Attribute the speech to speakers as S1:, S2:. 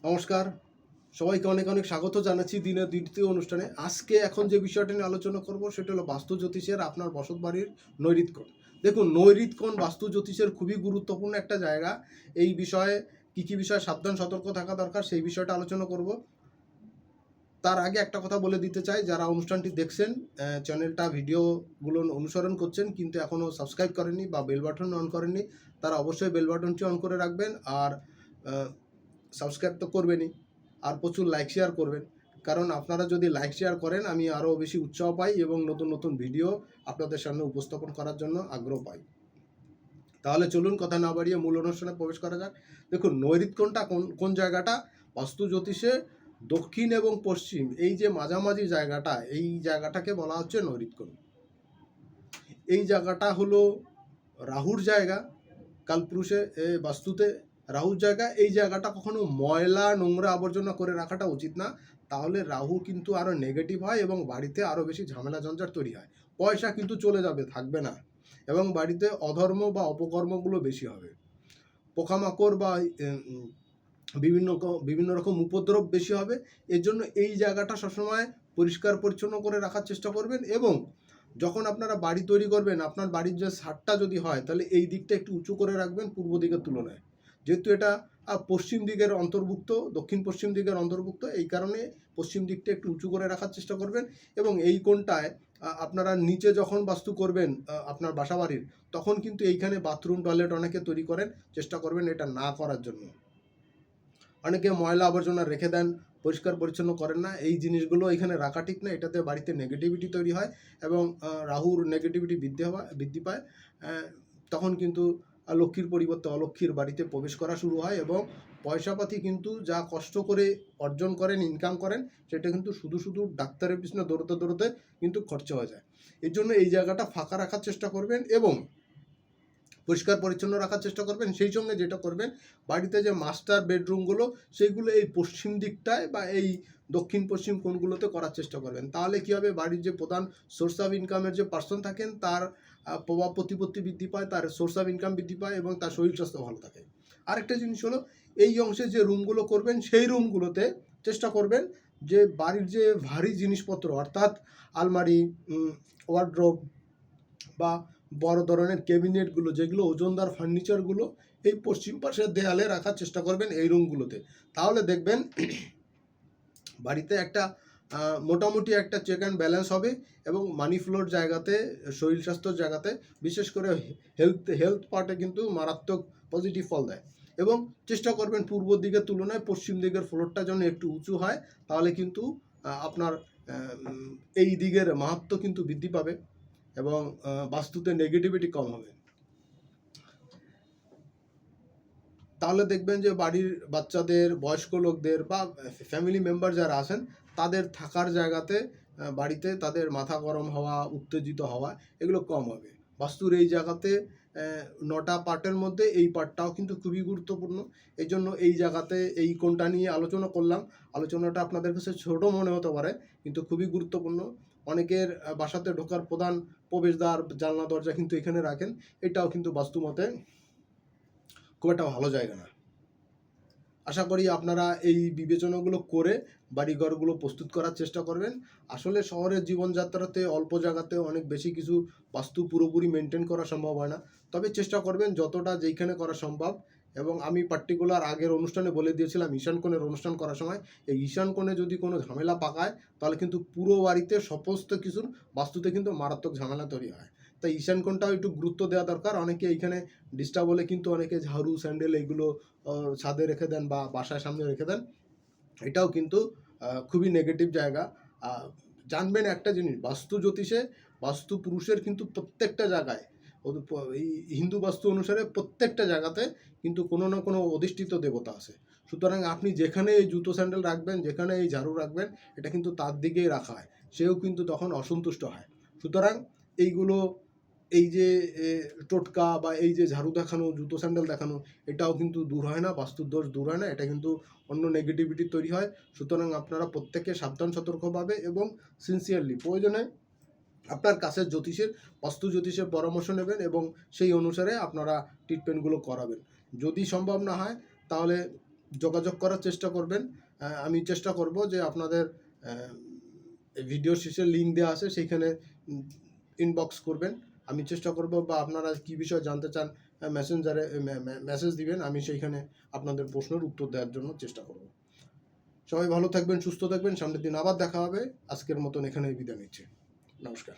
S1: নমস্কার, সবাইকে অনেক অনেক স্বাগত জানাচ্ছি দিনের দ্বিতীয় অনুষ্ঠানে। আজকে এখন যে বিষয়টা নিয়ে আলোচনা করব সেটা হলো বাস্তু জ্যোতিষের আপনার বসতবাড়ির নৈরিতকোণ। দেখুন, নৈরিতকোণ বাস্তু জ্যোতিষের খুবই গুরুত্বপূর্ণ একটা জায়গা। এই বিষয়ে কী বিষয়ে সাবধান সতর্ক থাকা দরকার সেই বিষয়টা আলোচনা করব। তার আগে একটা কথা বলে দিতে চাই, যারা অনুষ্ঠানটি দেখছেন, চ্যানেলটা ভিডিওগুলো অনুসরণ করছেন কিন্তু এখনও সাবস্ক্রাইব করেননি বা বেল বাটন অন করেননি, তারা অবশ্যই বেল বাটনটি অন করে রাখবেন। আর সাবস্ক্রাইব তো করবেনই, আর প্রচুর লাইক শেয়ার করবেন, কারণ আপনারা যদি লাইক শেয়ার করেন আমি আরও বেশি উৎসাহ পাই এবং নতুন নতুন ভিডিও আপনাদের সামনে উপস্থাপন করার জন্য আগ্রহ পাই। তাহলে চলুন কথা না বাড়িয়ে মূল অনুষ্ঠানে প্রবেশ করা যাক। দেখুন, নৈরিতকোণটা কোন জায়গাটা বাস্তু জ্যোতিষে দক্ষিণ এবং পশ্চিম, এই যে মাঝামাঝি জায়গাটা, এই জায়গাটাকে বলা হচ্ছে নৈরিতকোণ। এই জায়গাটা হলো রাহুর জায়গা। কালপুরুষে বাস্তুতে রাহুর জায়গা। এই জায়গাটা কখনো ময়লা নোংরা আবর্জনা করে রাখাটা উচিত না, তাহলে রাহু কিন্তু আরও নেগেটিভ হয় এবং বাড়িতে আরও বেশি ঝামেলা ঝঞ্ঝাট তৈরি হয়। পয়সা কিন্তু চলে যাবে, থাকবে না, এবং বাড়িতে অধর্ম বা অপকর্মগুলো বেশি হবে। পোকামাকড় বা বিভিন্ন রকম উপদ্রব বেশি হবে। এর জন্য এই জায়গাটা সবসময় পরিষ্কার পরিচ্ছন্ন করে রাখার চেষ্টা করবেন। এবং যখন আপনারা বাড়ি তৈরি করবেন, আপনার বাড়ির যে ছাদটা যদি হয় তাহলে এই দিকটা একটু উঁচু করে রাখবেন পূর্ব দিকের তুলনায়। যেহেতু এটা পশ্চিম দিকের অন্তর্ভুক্ত, দক্ষিণ পশ্চিম দিকের অন্তর্ভুক্ত, এই কারণে পশ্চিম দিকটা একটু উঁচু করে রাখার চেষ্টা করবেন। এবং এই কোণটায় আপনারা নিচে যখন বাস্তু করবেন আপনার বাসাবাড়ির, তখন কিন্তু এইখানে বাথরুম টয়লেট অনেকে তৈরি করেন, চেষ্টা করবেন এটা না করার জন্য। অনেকে ময়লা আবর্জনা রেখে দেন, পরিষ্কার পরিচ্ছন্ন করেন না। এই জিনিসগুলো এখানে রাখা ঠিক না, এটাতে বাড়িতে নেগেটিভিটি তৈরি হয় এবং রাহুর নেগেটিভিটি বৃদ্ধি পায়। তখন কিন্তু লক্ষ্মীর পরিবর্তে অলক্ষ্মীর বাড়িতে প্রবেশ করা শুরু হয় এবং পয়সাপাতি কিন্তু যা কষ্ট করে অর্জন করেন, ইনকাম করেন, সেটা কিন্তু শুধু শুধু ডাক্তারের পিছনে দৌড়তে দৌড়তে কিন্তু খরচা হয়ে যায়। এর জন্য এই জায়গাটা ফাঁকা রাখার চেষ্টা করবেন এবং পরিষ্কার পরিচ্ছন্ন রাখার চেষ্টা করবেন। সেই সঙ্গে যেটা করবেন, বাড়িতে যে মাস্টার বেডরুমগুলো, সেইগুলো এই পশ্চিম দিকটায় বা এই দক্ষিণ পশ্চিম কোণগুলোতে করার চেষ্টা করবেন। তাহলে কী হবে, বাড়ির যে প্রধান সোর্স অফ ইনকামের যে পার্সন থাকেন তার প্রভাব প্রতিপত্তি বৃদ্ধি পায়, তার সোর্স অফ ইনকাম বৃদ্ধি পায় এবং তার শরীর স্বাস্থ্য ভালো থাকে। আরেকটা জিনিস হলো, এই অংশে যে রুমগুলো করবেন সেই রুমগুলোতে চেষ্টা করবেন যে বাড়ির যে ভারী জিনিসপত্র, অর্থাৎ আলমারি, ওয়ার্ড্রোব বা বড় ধরনের ক্যাবিনেটগুলো, যেগুলো ওজনদার ফার্নিচারগুলো, এই পশ্চিম পাশের দেয়ালে রাখার চেষ্টা করবেন এই রুমগুলোতে। তাহলে দেখবেন বাড়িতে একটা মোটামুটি একটা চেক অ্যান্ড ব্যালেন্স হবে এবং মানি ফ্লোর জায়গাতে, শরীর স্বাস্থ্যর জায়গাতে, বিশেষ করে হেলথ পার্টে কিন্তু মারাত্মক পজিটিভ ফল দেয়। এবং চেষ্টা করবেন পূর্ব দিকের তুলনায় পশ্চিম দিকের ফ্লোরটা যেন একটু উঁচু হয়, তাহলে কিন্তু আপনার এই দিকের মাহাত্ম্য কিন্তু বৃদ্ধি পাবে এবং বাস্তুতে নেগেটিভিটি কম হবে। তাহলে দেখবেন যে বাড়ির বাচ্চাদের, বয়স্ক লোকদের বা ফ্যামিলি মেম্বার যারা আছেন, তাদের থাকার জায়গাতে, বাড়িতে তাদের মাথা গরম হওয়া, উত্তেজিত হওয়া, এগুলো কম হবে। বাস্তুর এই জায়গাতে 9টা পার্টের মধ্যে এই পার্টটাও কিন্তু খুবই গুরুত্বপূর্ণ। এই জন্য এই জায়গাতে এই কোণটা নিয়ে আলোচনা করলাম। আলোচনাটা আপনাদের কাছে ছোটো মনে হতে পারে, কিন্তু খুবই গুরুত্বপূর্ণ। অনেকের বাসাতে ঢোকার প্রধান প্রবেশদ্বার, জানলা দরজা কিন্তু এখানে রাখেন, এটাও কিন্তু বাস্তুমতে খুব একটা ভালো জায়গা না। আশা করি আপনারা এই বিবেচনাগুলো করে বাড়িঘরগুলো প্রস্তুত করার চেষ্টা করবেন। আসলে শহরের জীবনযাত্রাতে অল্প জায়গাতে অনেক বেশি কিছু বাস্তু পুরোপুরি মেনটেন করা সম্ভব হয় না, তবে চেষ্টা করবেন যতটা যেইখানে করা সম্ভব। এবং আমি পার্টিকুলার আগের অনুষ্ঠানে বলে দিয়েছিলাম, ঈশান কোণের অনুষ্ঠান করার সময়, এই ঈশান কোণে যদি কোনো ঝামেলা পাকায় তাহলে কিন্তু পুরো বাড়িতে সমস্ত কিছুর বাস্তুতে কিন্তু মারাত্মক ঝামেলা তৈরি হয়। তাই ঈশান কোণটাও একটু গুরুত্ব দেওয়া দরকার। অনেকে এইখানে ডিস্টার্ব হলে কিন্তু অনেকে ঝাড়ু, স্যান্ডেল এগুলো ছাদে রেখে দেন বা বাসার সামনে রেখে দেন, এটাও কিন্তু খুবই নেগেটিভ জায়গা। জানবেন একটা জিনিস, বাস্তু জ্যোতিষে বাস্তু পুরুষের কিন্তু প্রত্যেকটা জায়গায়, এই হিন্দু বাস্তু অনুসারে প্রত্যেকটা জায়গাতে কিন্তু কোনো না কোনো অধিষ্ঠিত দেবতা আছে। সুতরাং আপনি যেখানে এই জুতো স্যান্ডেল রাখবেন, যেখানে এই ঝাড়ু রাখবেন, এটা কিন্তু তার দিকেই রাখা হয়, সেও কিন্তু তখন অসন্তুষ্ট হয়। সুতরাং এইগুলো, এই যে টোটকা বা এই যে ঝাড়ু দেখানো, জুতো স্যান্ডেল দেখানো, এটাও কিন্তু দূর হয় না, বাস্তুর দোষ দূর হয় না, এটা কিন্তু অন্য নেগেটিভিটি তৈরি হয়। সুতরাং আপনারা প্রত্যেকে সাবধান সতর্কভাবে এবং সিনসিয়ারলি প্রয়োজনে আপনার কাছের জ্যোতিষের, বাস্তু জ্যোতিষের পরামর্শ নেবেন এবং সেই অনুসারে আপনারা ট্রিটমেন্টগুলো করাবেন। যদি সম্ভব না হয় তাহলে যোগাযোগ করার চেষ্টা করবেন। আমি চেষ্টা করব যে আপনাদের ভিডিও শেষে লিঙ্ক দেওয়া আছে সেইখানে ইনবক্স করবেন। আমি চেষ্টা করব, বা আপনারা কী বিষয়ে জানতে চান মেসেঞ্জারে মেসেজ দিবেন, আমি সেইখানে আপনাদের প্রশ্নের উত্তর দেওয়ার জন্য চেষ্টা করব। সবাই ভালো থাকবেন, সুস্থ থাকবেন, সামনের দিন আবার দেখা হবে। আজকের মতন এখানেই বিদায় নিচ্ছি। নমস্কার।